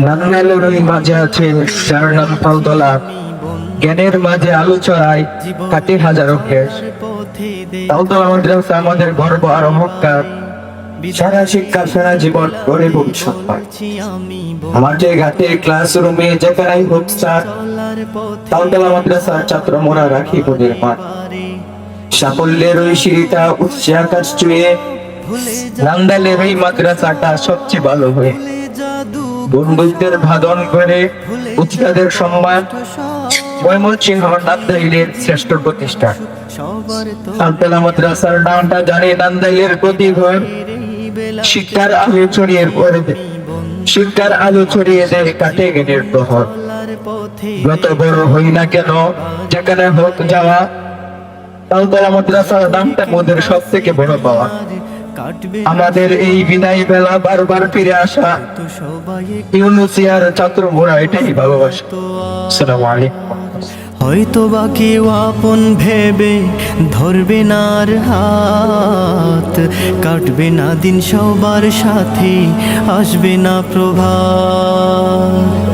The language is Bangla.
নান্নালের মাঝে আছে যার নাম তালতলা, জ্ঞানের মাঝে আলো ছড়ায়, কাটে হাজারো ক্লেশ। তালতলা মাদ্রাসা আমাদের গর্ব আর অহংকার, সারা শিক্ষা সারা জীবন গড়ে ভবিষ্যৎ পায়। মাঠে ঘাটে ক্লাসরুমে যেখানেই হোক স্যার, তালতলা মাদ্রাসার ছাত্র মোরা রাখি ওদের মাঠ। সাফল্যের ওই সিঁড়িটা উচ্চে আকাশ ছুঁয়ে, নান্দাইলের এই মাদ্রাসাটা সবচেয়ে ভালো হয়ে। বন্ধুদের ভাদন করে উচ্চাদের সম্মান, ময়মনসিংহ নান্দাইলের শ্রেষ্ঠ প্রতিষ্ঠান। তালতলা মাদ্রাসার নামটা জানে নান্দাইলের প্রতিঘর, শিক্ষার আলো ছড়িয়ে পড়ে, শিক্ষার আলো ছড়িয়ে দেয় কাটে জ্ঞানের প্রহর। যত বড় হই না কেন যেখানে হোক যাওয়া, তালতলা মাদ্রাসার নামটা মোদের সব থেকে বড় পাওয়া। আমাদের এই বিদায় বেলা বারবার ফিরে আসা, ইউনুসিয়ার ছাত্র মোরা এটাই ভালোবাসা। আসসালামু আলাইকুম। হয়তো বা কেউ আপন ভেবে ধরবে না আর হাত, কাটবে না দিন সবার সাথে, আসবে না প্রভাত।